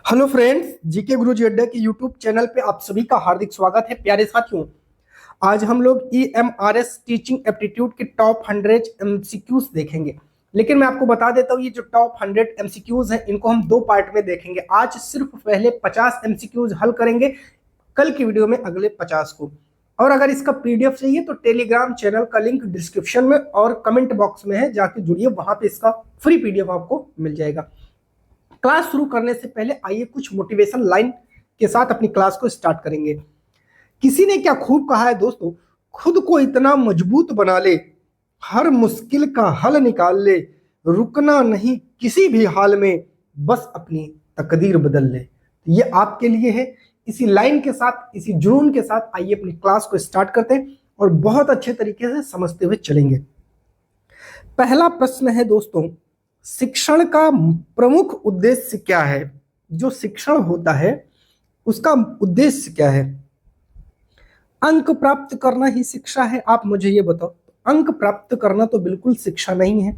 Hello friends, GK गुरुजी अड्डा के YouTube channel पे आप सभी का हार्दिक स्वागत है। प्यारे साथियों, आज हम लोग EMRS टीचिंग एप्टीट्यूड के टॉप 100 एमसीक्यूज देखेंगे। लेकिन मैं आपको बता देता हूँ, ये जो टॉप 100 एमसीक्यूज हैं इनको हम दो पार्ट में देखेंगे। आज सिर्फ पहले 50 एमसीक्यूज हल करेंगे, कल की वीडियो में अगले 50 को। और अगर इसका PDF चाहिए तो टेलीग्राम चैनल का लिंक डिस्क्रिप्शन में और कमेंट बॉक्स में है, जाके जुड़िए, वहां पे इसका फ्री PDF आपको मिल जाएगा। क्लास शुरू करने से पहले आइए कुछ मोटिवेशन लाइन के साथ अपनी क्लास को स्टार्ट करेंगे। किसी ने क्या खूब कहा है दोस्तों, खुद को इतना मजबूत बना ले, हर मुश्किल का हल निकाल ले, रुकना नहीं किसी भी हाल में, बस अपनी तकदीर बदल ले। ये आपके लिए है। इसी लाइन के साथ, इसी जुनून के साथ आइए अपनी क्लास को स्टार्ट करते हैं और बहुत अच्छे तरीके से समझते हुए चलेंगे। पहला प्रश्न है दोस्तों, शिक्षण का प्रमुख उद्देश्य क्या है? जो शिक्षण होता है उसका उद्देश्य क्या है? अंक प्राप्त करना ही शिक्षा है? आप मुझे ये बताओ। अंक प्राप्त करना तो बिल्कुल शिक्षा नहीं है।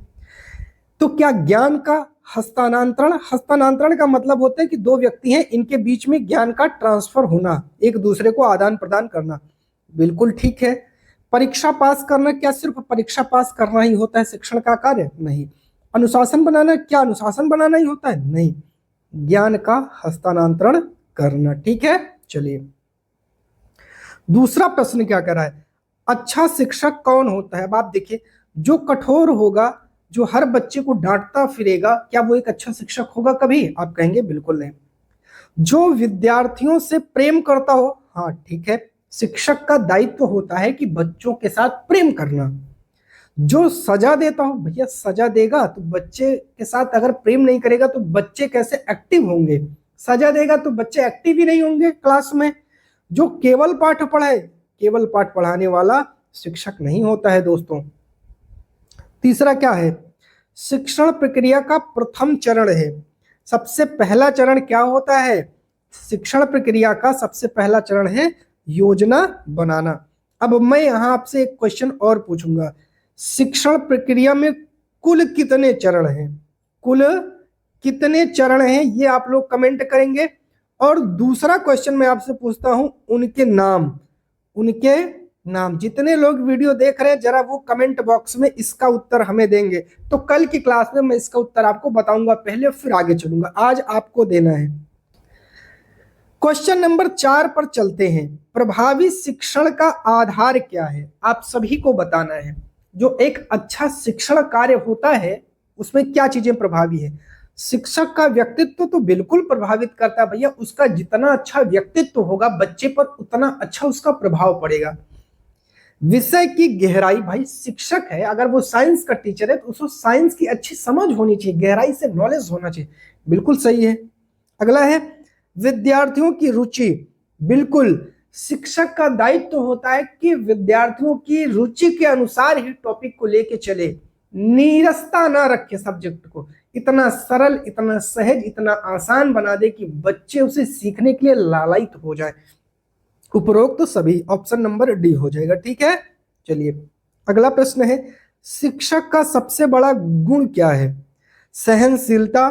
तो क्या ज्ञान का हस्तांतरण? हस्तांतरण का मतलब होता है कि दो व्यक्ति हैं, इनके बीच में ज्ञान का ट्रांसफर होना, एक दूसरे को आदान प्रदान करना। बिल्कुल ठीक है। परीक्षा पास करना, क्या सिर्फ परीक्षा पास करना ही होता है शिक्षण का कार्य? नहीं। अनुशासन बनाना, क्या अनुशासन बनाना ही होता है? नहीं। ज्ञान का हस्तांतरण करना। ठीक है, चलिए दूसरा प्रश्न क्या कर रहा है, अच्छा शिक्षक कौन होता है? अब आप देखिए, जो कठोर होगा, जो हर बच्चे को डांटता फिरेगा, क्या वो एक अच्छा शिक्षक होगा कभी? आप कहेंगे बिल्कुल नहीं। जो विद्यार्थियों से प्रेम करता हो, हाँ ठीक है, शिक्षक का दायित्व होता है कि बच्चों के साथ प्रेम करना। जो सजा देता हो, भैया सजा देगा तो बच्चे के साथ अगर प्रेम नहीं करेगा तो बच्चे कैसे एक्टिव होंगे? सजा देगा तो बच्चे एक्टिव ही नहीं होंगे क्लास में। जो केवल पाठ पढ़ाए, केवल पाठ पढ़ाने वाला शिक्षक नहीं होता है दोस्तों। तीसरा क्या है, शिक्षण प्रक्रिया का प्रथम चरण है। सबसे पहला चरण क्या होता है? शिक्षण प्रक्रिया का सबसे पहला चरण है योजना बनाना। अब मैं यहां आपसे एक क्वेश्चन और पूछूंगा, शिक्षण प्रक्रिया में कुल कितने चरण हैं? कुल कितने चरण हैं, ये आप लोग कमेंट करेंगे। और दूसरा क्वेश्चन मैं आपसे पूछता हूं, उनके नाम, उनके नाम। जितने लोग वीडियो देख रहे हैं जरा वो कमेंट बॉक्स में इसका उत्तर हमें देंगे, तो कल की क्लास में मैं इसका उत्तर आपको बताऊंगा पहले, फिर आगे चलूंगा। आज आपको देना है। क्वेश्चन नंबर 4 पर चलते हैं। प्रभावी शिक्षण का आधार क्या है? आप सभी को बताना है। जो एक अच्छा शिक्षण कार्य होता है उसमें क्या चीजें प्रभावी है? शिक्षक का व्यक्तित्व तो बिल्कुल प्रभावित करता है भैया। उसका जितना अच्छा व्यक्तित्व होगा बच्चे पर, उतना अच्छा उसका प्रभाव पड़ेगा। विषय की गहराई, भाई शिक्षक है, अगर वो साइंस का टीचर है तो उसको साइंस की अच्छी समझ होनी चाहिए, गहराई से नॉलेज होना चाहिए। बिल्कुल सही है। अगला है विद्यार्थियों की रुचि। बिल्कुल, शिक्षक का दायित्व होता है कि विद्यार्थियों की रुचि के अनुसार ही टॉपिक को लेके चले, नीरसता ना रखे सब्जेक्ट को, इतना सरल, इतना सहज, इतना आसान बना दे कि बच्चे उसे सीखने के लिए लालायित हो जाए। उपरोक्त तो सभी ऑप्शन नंबर डी हो जाएगा। ठीक है, चलिए अगला प्रश्न है, शिक्षक का सबसे बड़ा गुण क्या है? सहनशीलता,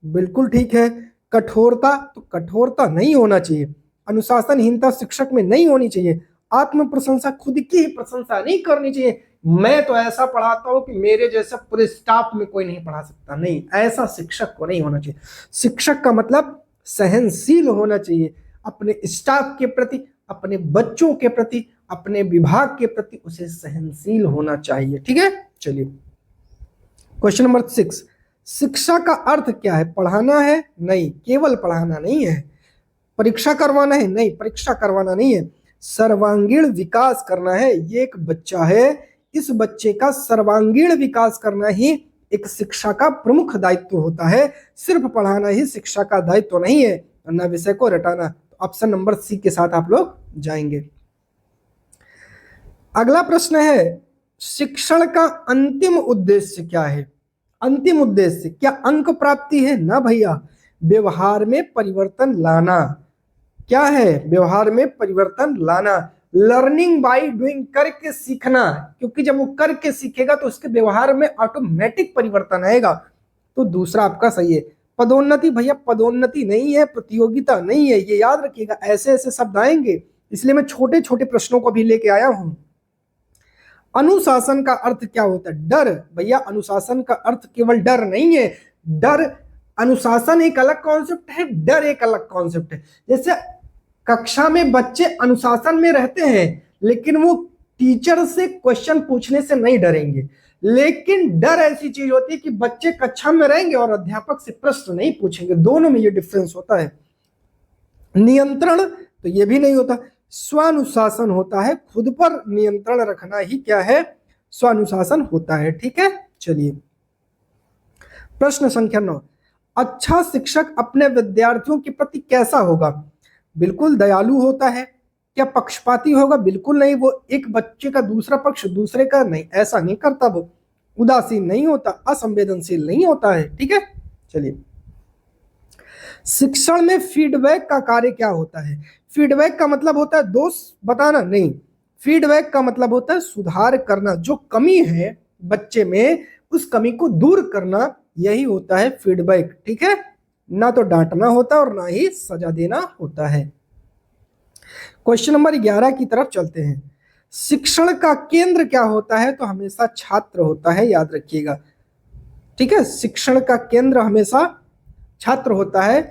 बिल्कुल ठीक है। कठोरता, तो कठोरता नहीं होना चाहिए। अनुशासनहीनता शिक्षक में नहीं होनी चाहिए। आत्म प्रशंसा, खुद की ही प्रशंसा नहीं करनी चाहिए, मैं तो ऐसा पढ़ाता हूं कि मेरे जैसा पूरे स्टाफ में कोई नहीं पढ़ा सकता, नहीं, ऐसा शिक्षक को नहीं होना चाहिए। शिक्षक का मतलब सहनशील होना चाहिए, अपने स्टाफ के प्रति, अपने बच्चों के प्रति, अपने विभाग के प्रति उसे सहनशील होना चाहिए। ठीक है, चलिए क्वेश्चन नंबर 6, शिक्षा का अर्थ क्या है? पढ़ाना है? नहीं, केवल पढ़ाना नहीं है। परीक्षा करवाना है? नहीं, परीक्षा करवाना नहीं है। सर्वांगीण विकास करना है। ये एक बच्चा है, इस बच्चे का सर्वांगीण विकास करना ही एक शिक्षा का प्रमुख दायित्व होता है। सिर्फ पढ़ाना ही शिक्षा का दायित्व नहीं है, वरना विषय को रटाना। ऑप्शन नंबर सी के साथ आप लोग जाएंगे। अगला प्रश्न है, शिक्षण का अंतिम उद्देश्य क्या है? अंतिम उद्देश्य क्या अंक प्राप्ति है? ना भैया, व्यवहार में परिवर्तन लाना। क्या है? व्यवहार में परिवर्तन लाना। लर्निंग बाय डूइंग, करके सीखना, क्योंकि जब वो करके सीखेगा तो उसके व्यवहार में ऑटोमेटिक परिवर्तन आएगा। तो दूसरा आपका सही है, पदोन्नति भैया पदोन्नति नहीं है, प्रतियोगिता नहीं है, ये याद रखिएगा। ऐसे ऐसे शब्द आएंगे, इसलिए मैं छोटे छोटे प्रश्नों को भी लेके आया हूं। अनुशासन का अर्थ क्या होता है? डर। भैया अनुशासन का अर्थ केवल डर नहीं है। डर, अनुशासन एक अलग कॉन्सेप्ट है, डर एक अलग कॉन्सेप्ट है। जैसे कक्षा में बच्चे अनुशासन में रहते हैं, लेकिन वो टीचर से क्वेश्चन पूछने से नहीं डरेंगे। लेकिन डर ऐसी चीज होती है कि बच्चे कक्षा में रहेंगे और अध्यापक से प्रश्न नहीं पूछेंगे। दोनों में ये डिफरेंस होता है। नियंत्रण तो ये भी नहीं होता। स्वानुशासन होता है, खुद पर नियंत्रण रखना ही क्या है? स्वानुशासन होता है। ठीक है, चलिए प्रश्न संख्या 9। अच्छा शिक्षक अपने विद्यार्थियों के प्रति कैसा होगा? बिल्कुल दयालु होता है। क्या पक्षपाती होगा? बिल्कुल नहीं। वो एक बच्चे का दूसरा पक्ष दूसरे का नहीं, ऐसा नहीं करता। वो उदासीन नहीं होता, असंवेदनशील नहीं होता है। ठीक है, चलिए शिक्षण में फीडबैक का कार्य क्या होता है? फीडबैक का मतलब होता है दोष बताना नहीं, फीडबैक का मतलब होता है सुधार करना। जो कमी है बच्चे में, उस कमी को दूर करना, यही होता है फीडबैक। ठीक है, ना तो डांटना होता और ना ही सजा देना होता है। क्वेश्चन नंबर 11 की तरफ चलते हैं। शिक्षण का केंद्र क्या होता है? तो हमेशा छात्र होता है, याद रखिएगा। ठीक है, शिक्षण का केंद्र हमेशा छात्र होता है।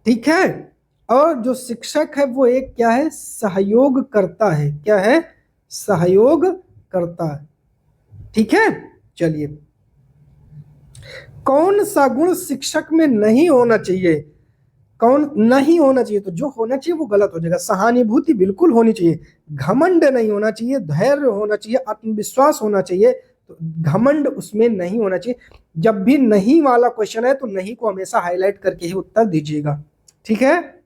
ठीक है, और जो शिक्षक है वो एक क्या है? सहयोग करता है। क्या है? सहयोग करता है। ठीक है, चलिए कौन सा गुण शिक्षक में नहीं होना चाहिए? कौन नहीं होना चाहिए? तो जो होना चाहिए वो गलत हो जाएगा। सहानुभूति बिल्कुल होनी चाहिए, घमंड नहीं होना चाहिए, धैर्य होना चाहिए, आत्मविश्वास होना चाहिए। तो घमंड उसमें नहीं होना चाहिए। जब भी नहीं वाला क्वेश्चन है तो नहीं को हमेशा हाईलाइट करके ही उत्तर दीजिएगा। ठीक है,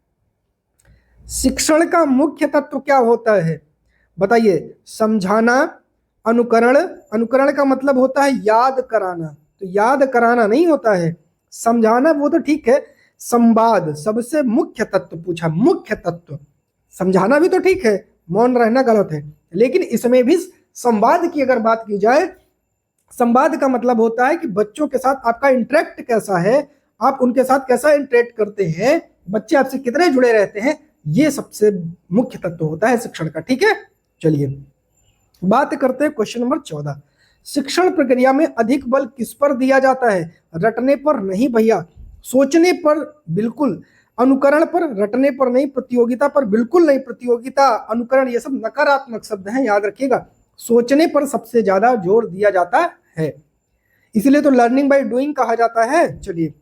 शिक्षण का मुख्य तत्व क्या होता है? बताइए। समझाना, अनुकरण। अनुकरण का मतलब होता है याद कराना, तो याद कराना नहीं होता है। समझाना वो तो ठीक है। संवाद, सबसे मुख्य तत्व पूछा, मुख्य तत्व। समझाना भी तो ठीक है, मौन रहना गलत है, लेकिन इसमें भी संवाद की अगर बात की जाए, संवाद का मतलब होता है कि बच्चों के साथ आपका इंटरेक्ट कैसा है, आप उनके साथ कैसा इंटरेक्ट करते हैं, बच्चे आपसे कितने जुड़े रहते हैं, ये सबसे मुख्य तत्व होता है शिक्षण का। ठीक है, चलिए बात करते हैं क्वेश्चन नंबर 14। शिक्षण प्रक्रिया में अधिक बल किस पर दिया जाता है? रटने पर नहीं भैया, सोचने पर बिल्कुल, अनुकरण पर, रटने पर नहीं, प्रतियोगिता पर बिल्कुल नहीं। प्रतियोगिता, अनुकरण ये सब नकारात्मक शब्द हैं, याद रखिएगा। सोचने पर सबसे ज्यादा जोर दिया जाता है, इसलिए तो लर्निंग बाय डूइंग कहा जाता है। चलिए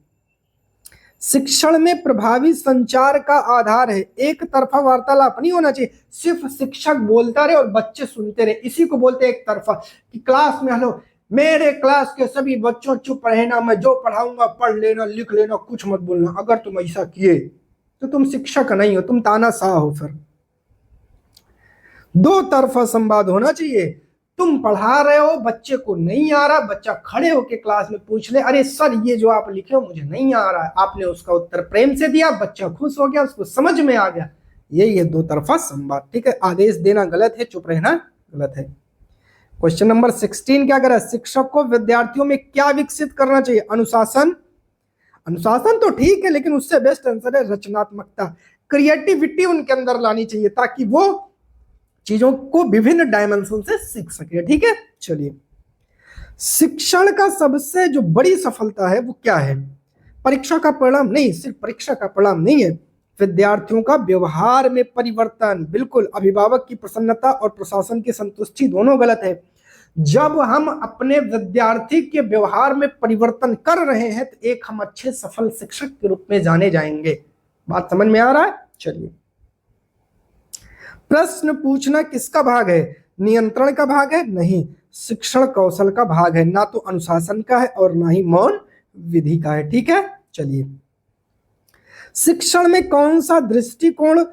शिक्षण में प्रभावी संचार का आधार है। एक तरफा वार्तालाप नहीं होना चाहिए, सिर्फ शिक्षक बोलता रहे और बच्चे सुनते रहे, इसी को बोलते हैं एक तरफा। कि क्लास में हेलो मेरे क्लास के सभी बच्चों चुप रहना, मैं जो पढ़ाऊंगा पढ़ लेना, लिख लेना, कुछ मत बोलना। अगर तुम ऐसा किए तो तुम शिक्षक नहीं हो, तुम तानाशाह हो। फिर दो तरफा संवाद होना चाहिए। तुम पढ़ा रहे हो, बच्चे को नहीं आ रहा, बच्चा खड़े होकर क्लास में पूछ ले, अरे सर ये जो आप लिखे हो मुझे नहीं आ रहा है। आपने उसका उत्तर प्रेम से दिया, बच्चा खुश हो गया, उसको समझ में आ गया। ये दो तरफा संवाद। ठीक है, आदेश देना गलत है, चुप रहना गलत है। क्वेश्चन नंबर 16 क्या कह रहा है? शिक्षक को विद्यार्थियों में क्या विकसित करना चाहिए? अनुशासन। अनुशासन तो ठीक है, लेकिन उससे बेस्ट आंसर है रचनात्मकता, क्रिएटिविटी उनके अंदर लानी चाहिए, ताकि वो चीजों को विभिन्न डायमेंशन से सीख सके। ठीक है, चलिए शिक्षण का सबसे जो बड़ी सफलता है वो क्या है? परीक्षा का परिणाम नहीं, सिर्फ परीक्षा का परिणाम नहीं है, विद्यार्थियों का व्यवहार में परिवर्तन। बिल्कुल, अभिभावक की प्रसन्नता और प्रशासन की संतुष्टि दोनों गलत है। जब हम अपने विद्यार्थी के व्यवहार में परिवर्तन कर रहे हैं तो एक हम अच्छे सफल शिक्षक के रूप में जाने जाएंगे। बात समझ में आ रहा है? चलिए प्रश्न पूछना किसका भाग है? नियंत्रण का भाग है? नहीं, शिक्षण कौशल का भाग है, ना तो अनुशासन का है और ना ही मौन विधि का है। ठीक है, चलिए शिक्षण में कौन सा दृष्टिकोण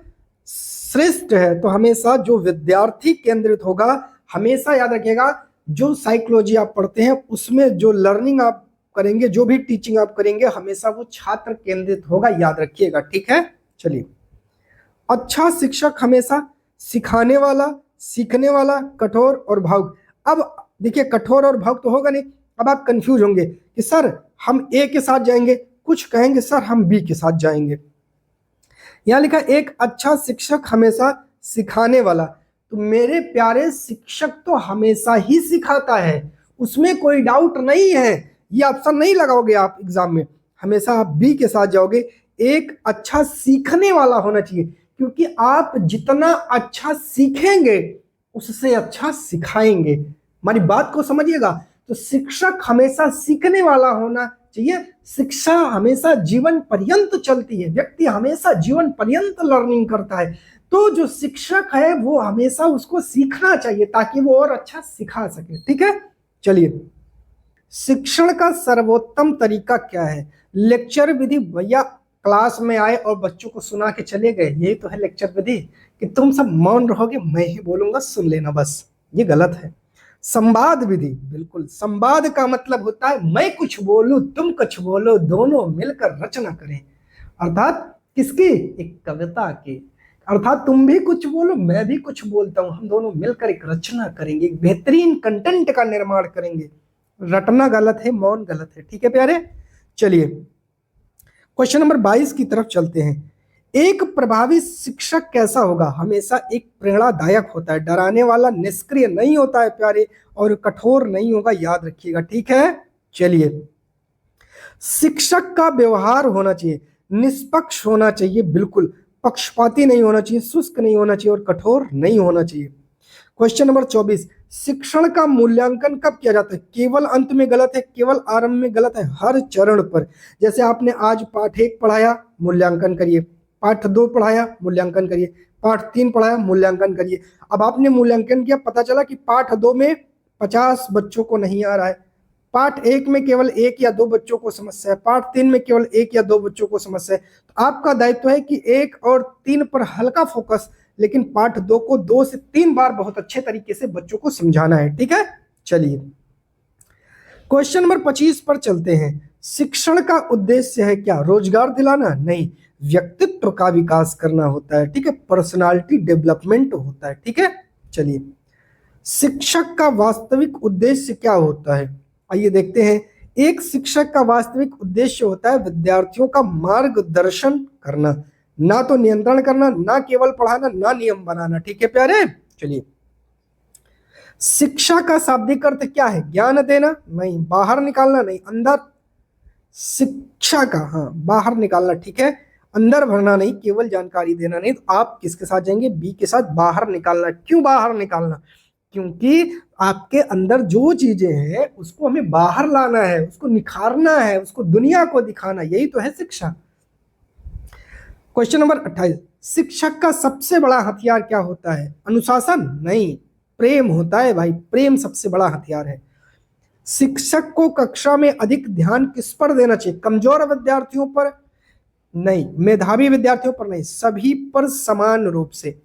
श्रेष्ठ है? तो हमेशा जो विद्यार्थी केंद्रित होगा। हमेशा याद रखिएगा, जो साइकोलॉजी आप पढ़ते हैं उसमें जो लर्निंग आप करेंगे, जो भी टीचिंग आप करेंगे, हमेशा वो छात्र केंद्रित होगा, याद रखिएगा। ठीक है, चलिए अच्छा शिक्षक हमेशा सिखाने वाला, सीखने वाला, कठोर और भावुक। अब देखिए कठोर और भावुक तो होगा नहीं। अब आप कंफ्यूज होंगे कि सर हम ए के साथ जाएंगे कुछ कहेंगे सर हम बी के साथ जाएंगे। यहाँ लिखा एक अच्छा शिक्षक हमेशा सिखाने वाला। तो मेरे प्यारे शिक्षक तो हमेशा ही सिखाता है, उसमें कोई डाउट नहीं है। ये ऑप्शन नहीं लगाओगे आप एग्जाम में, हमेशा आप बी के साथ जाओगे। एक अच्छा सीखने वाला होना चाहिए, क्योंकि आप जितना अच्छा सीखेंगे उससे अच्छा सिखाएंगे। हमारी बात को समझिएगा। तो शिक्षक हमेशा सीखने वाला होना चाहिए। शिक्षा हमेशा जीवन पर्यंत चलती है, व्यक्ति हमेशा जीवन पर्यंत लर्निंग करता है। तो जो शिक्षक है वो हमेशा उसको सीखना चाहिए ताकि वो और अच्छा सिखा सके। ठीक है, चलिए। शिक्षण का सर्वोत्तम तरीका क्या है? लेक्चर विधि। भैया क्लास में आए और बच्चों को सुना के चले गए, यही तो है लेक्चर विधि, कि तुम सब मौन रहोगे, मैं ही बोलूंगा, सुन लेना बस। ये गलत है। संवाद विधि, बिल्कुल। संवाद का मतलब होता है मैं कुछ बोलूं तुम कुछ बोलो, दोनों मिलकर रचना करें। अर्थात किसकी? एक कविता की। अर्थात तुम भी कुछ बोलो मैं भी कुछ बोलता हूं, हम दोनों मिलकर एक रचना करेंगे, एक बेहतरीन कंटेंट का निर्माण करेंगे। रटना गलत है, मौन गलत है। ठीक है प्यारे, चलिए क्वेश्चन नंबर 22 की तरफ चलते हैं। एक प्रभावी शिक्षक कैसा होगा? हमेशा एक प्रेरणादायक होता है, डराने वाला, निष्क्रिय नहीं होता है प्यारे, और कठोर नहीं होगा, याद रखिएगा। ठीक है, चलिए। शिक्षक का व्यवहार होना चाहिए निष्पक्ष होना चाहिए, बिल्कुल पक्षपाती नहीं होना चाहिए, शुष्क नहीं होना चाहिए और कठोर नहीं होना चाहिए। क्वेश्चन नंबर 24, शिक्षण का मूल्यांकन कब किया जाता है? केवल अंत में गलत है, केवल आरंभ में गलत है, हर चरण पर। जैसे आपने आज पाठ 1 पढ़ाया, मूल्यांकन करिए। पाठ 2 पढ़ाया, मूल्यांकन करिए। पाठ 3 पढ़ाया, मूल्यांकन करिए। अब आपने मूल्यांकन किया, पता चला कि पाठ 2 में 50 बच्चों को नहीं आ रहा है, पाठ 1 में केवल 1 या 2 बच्चों को समस्या है, पाठ 3 में केवल 1 या 2 बच्चों को समस्या है। तो आपका दायित्व है कि 1 और 3 पर हल्का फोकस, लेकिन पाठ 2 को 2 से 3 बार बहुत अच्छे तरीके से बच्चों को समझाना है। ठीक है, चलिए क्वेश्चन नंबर 25 पर चलते हैं। शिक्षण का उद्देश्य है क्या? रोजगार दिलाना? नहीं, व्यक्तित्व का विकास करना होता है। ठीक है, पर्सनालिटी डेवलपमेंट होता है। ठीक है, चलिए शिक्षक का वास्तविक उद्देश्य क्या होता है? आइए देखते हैं। एक शिक्षक का वास्तविक उद्देश्य होता है विद्यार्थियों का मार्गदर्शन करना, ना तो नियंत्रण करना, ना केवल पढ़ाना, ना नियम बनाना। ठीक है प्यारे, चलिए। शिक्षा का शाब्दिक अर्थ क्या है? ज्ञान देना? नहीं। बाहर निकालना? नहीं। अंदर शिक्षा का, हाँ, बाहर निकालना। ठीक है, अंदर भरना नहीं, केवल जानकारी देना नहीं। तो आप किसके साथ जाएंगे? बी के साथ, बाहर निकालना। क्यों बाहर निकालना? क्योंकि आपके अंदर जो चीजें हैं उसको हमें बाहर लाना है, उसको निखारना है, उसको दुनिया को दिखाना, यही तो है शिक्षा। क्वेश्चन नंबर 28, शिक्षक का सबसे बड़ा हथियार क्या होता है? अनुशासन? नहीं, प्रेम होता है भाई, प्रेम सबसे बड़ा हथियार है। शिक्षक को कक्षा में अधिक ध्यान किस पर देना चाहिए? कमजोर विद्यार्थियों पर? नहीं। मेधावी विद्यार्थियों पर? नहीं, सभी पर समान रूप से।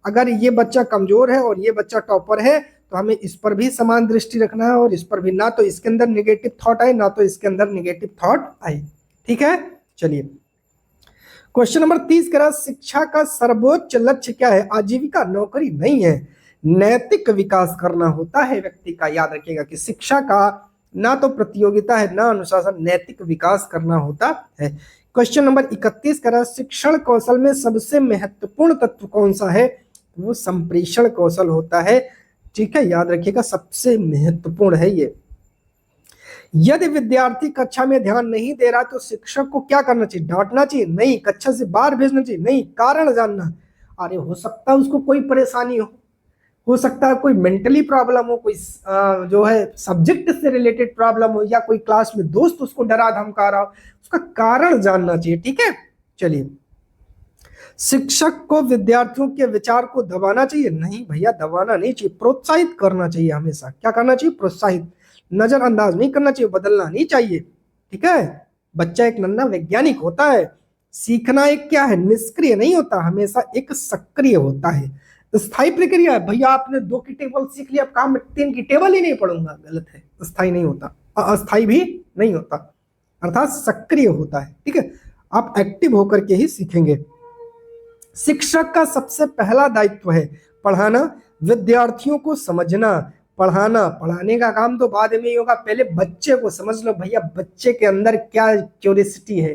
अगर ये बच्चा कमजोर है और ये बच्चा टॉपर है तो हमें इस पर भी समान दृष्टि रखना है और इस पर भी, ना तो इसके अंदर निगेटिव थॉट आए ना तो इसके अंदर निगेटिव थॉट आए। ठीक है, चलिए क्वेश्चन नंबर 30 कह रहा शिक्षा का सर्वोच्च लक्ष्य क्या है? आजीविका, नौकरी नहीं है, नैतिक विकास करना होता है व्यक्ति का। याद रखिएगा कि शिक्षा का ना तो प्रतियोगिता है ना अनुशासन, नैतिक विकास करना होता है। क्वेश्चन नंबर 31 कह रहा शिक्षण कौशल में सबसे महत्वपूर्ण तत्व कौन सा है? वो संप्रेषण कौशल होता है। ठीक है, याद रखिएगा सबसे महत्वपूर्ण है ये। यदि विद्यार्थी कक्षा में ध्यान नहीं दे रहा तो शिक्षक को क्या करना चाहिए? डांटना चाहिए? नहीं। कक्षा से बाहर भेजना चाहिए? नहीं। कारण जानना। अरे हो सकता है उसको कोई परेशानी हो सकता है कोई मेंटली प्रॉब्लम हो, कोई जो है सब्जेक्ट से रिलेटेड प्रॉब्लम हो, या कोई क्लास में दोस्त उसको डरा धमका रहा हो, उसका कारण जानना चाहिए। ठीक है, चलिए शिक्षक को विद्यार्थियों के विचार को दबाना चाहिए? नहीं भैया, दबाना नहीं चाहिए, प्रोत्साहित करना चाहिए। हमेशा क्या करना चाहिए? प्रोत्साहित। नजरअंदाज नहीं करना चाहिए, बदलना नहीं चाहिए। ठीक है, बच्चा एक नन्हा वैज्ञानिक होता है। सीखना एक क्या है? निष्क्रिय नहीं होता, हमेशा एक सक्रिय होता है। स्थायी प्रक्रिया है। भैया आपने 2 की टेबल सीख लिया, अब काम में 3 की टेबल ही नहीं पढ़ूंगा, गलत है। स्थायी नहीं होता, अस्थायी भी नहीं होता, अर्थात सक्रिय होता है। ठीक है, आप एक्टिव होकर के ही सीखेंगे। शिक्षक का सबसे पहला दायित्व है पढ़ाना, विद्यार्थियों को समझना, पढ़ाना, पढ़ाने का काम तो बाद में ही होगा, पहले बच्चे को समझ लो भैया, बच्चे के अंदर क्या क्यूरियोसिटी है,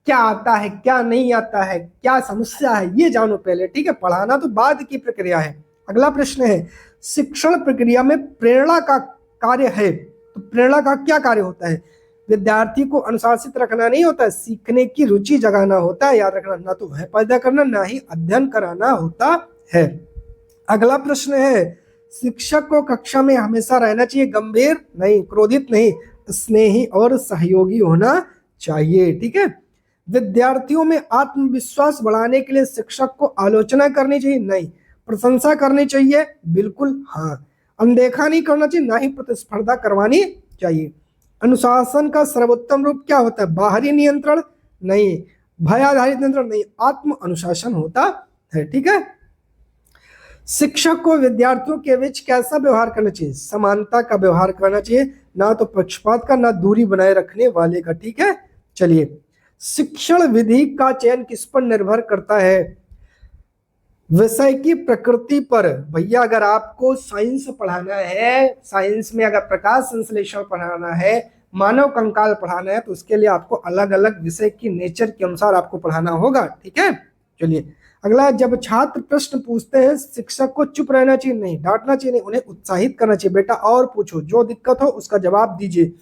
क्या आता है क्या नहीं आता है, क्या समस्या है, ये जानो पहले, ठीक है। पढ़ाना तो बाद की प्रक्रिया है। अगला प्रश्न है, शिक्षण प्रक्रिया में प्रेरणा का कार्य है, तो प्रेरणा का क्या कार्य होता है? विद्यार्थी को अनुशासित रखना नहीं होता है, सीखने की रुचि जगाना होता है। याद रखना, ना तो भय पैदा करना, ना ही अध्ययन कराना होता है। अगला प्रश्न है, शिक्षक को कक्षा में हमेशा रहना चाहिए गंभीर नहीं, क्रोधित नहीं, स्नेही और सहयोगी होना चाहिए, ठीक है। विद्यार्थियों में आत्मविश्वास बढ़ाने के लिए शिक्षक को आलोचना करनी चाहिए नहीं, प्रशंसा करनी चाहिए बिल्कुल हाँ, अनदेखा नहीं करना चाहिए, ना ही प्रतिस्पर्धा करवानी चाहिए। अनुशासन का सर्वोत्तम रूप क्या होता है? बाहरी नियंत्रण नहीं, भय आधारित नियंत्रण नहीं, आत्म अनुशासन होता है, ठीक है। शिक्षक को विद्यार्थियों के बीच कैसा व्यवहार करना चाहिए? समानता का व्यवहार करना चाहिए, ना तो पक्षपात का, ना दूरी बनाए रखने वाले का, ठीक है। चलिए, शिक्षण विधि का चयन किस पर निर्भर करता है? विषय की प्रकृति पर। भैया अगर आपको साइंस पढ़ाना है, साइंस में अगर प्रकाश संश्लेषण पढ़ाना है, मानव कंकाल पढ़ाना है, तो उसके लिए आपको अलग अलग विषय की नेचर के अनुसार आपको पढ़ाना होगा, ठीक है। चलिए अगला, जब छात्र प्रश्न पूछते हैं शिक्षक को चुप रहना चाहिए नहीं, डांटना चाहिए नहीं, उन्हें उत्साहित करना चाहिए, बेटा और पूछो, जो दिक्कत हो उसका जवाब दीजिए।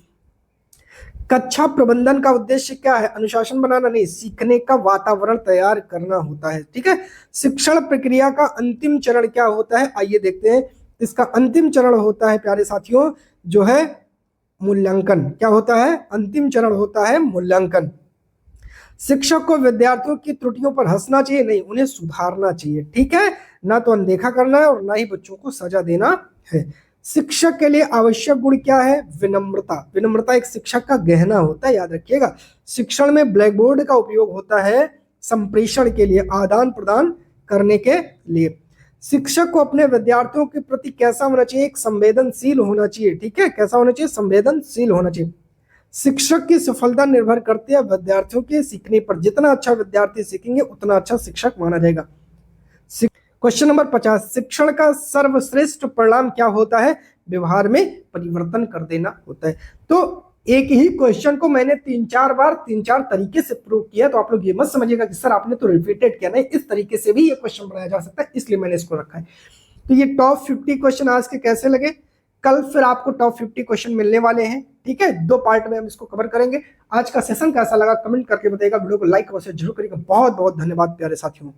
कक्षा प्रबंधन का उद्देश्य क्या है? अनुशासन बनाना नहीं, सीखने का वातावरण तैयार करना होता है, ठीक है। शिक्षण प्रक्रिया का अंतिम चरण क्या होता है? आइए देखते हैं। इसका अंतिम चरण होता है प्यारे साथियों, जो है मूल्यांकन। क्या होता है? अंतिम चरण होता है मूल्यांकन। शिक्षक को विद्यार्थियों की त्रुटियों पर हंसना चाहिए नहीं, उन्हें सुधारना चाहिए, ठीक है। ना तो अनदेखा करना है और ना ही बच्चों को सजा देना है। शिक्षक के लिए आवश्यक गुण क्या है? विनम्रता। विनम्रता एक शिक्षक का गहना होता है, याद रखिएगा। शिक्षण में ब्लैक बोर्ड का उपयोग होता है संप्रेषण के लिए, आदान प्रदान करने के लिए। शिक्षक को अपने विद्यार्थियों के प्रति कैसा होना चाहिए? एक संवेदनशील होना चाहिए, ठीक है। कैसा होना चाहिए? संवेदनशील होना चाहिए। शिक्षक की सफलता निर्भर करती है विद्यार्थियों के सीखने पर। जितना अच्छा विद्यार्थी सीखेंगे उतना अच्छा शिक्षक माना जाएगा। क्वेश्चन नंबर 50, शिक्षण का सर्वश्रेष्ठ परिणाम क्या होता है? व्यवहार में परिवर्तन कर देना होता है। तो एक ही क्वेश्चन को मैंने 3-4 बार 3-4 तरीके से प्रूव किया, तो आप लोग ये मत समझिएगा कि सर आपने तो रिपीटेड किया, नहीं, इस तरीके से भी ये क्वेश्चन बनाया जा सकता है, इसलिए मैंने इसको रखा है। तो ये टॉप 50 क्वेश्चन आज के कैसे लगे? कल फिर आपको टॉप 50 क्वेश्चन मिलने वाले हैं, ठीक है। 2 पार्ट में हम इसको कवर करेंगे। आज का सेशन कैसा लगा कमेंट करके बताइएगा। वीडियो को लाइक अवश्य जरूर करिएगा। बहुत बहुत धन्यवाद प्यारे साथियों।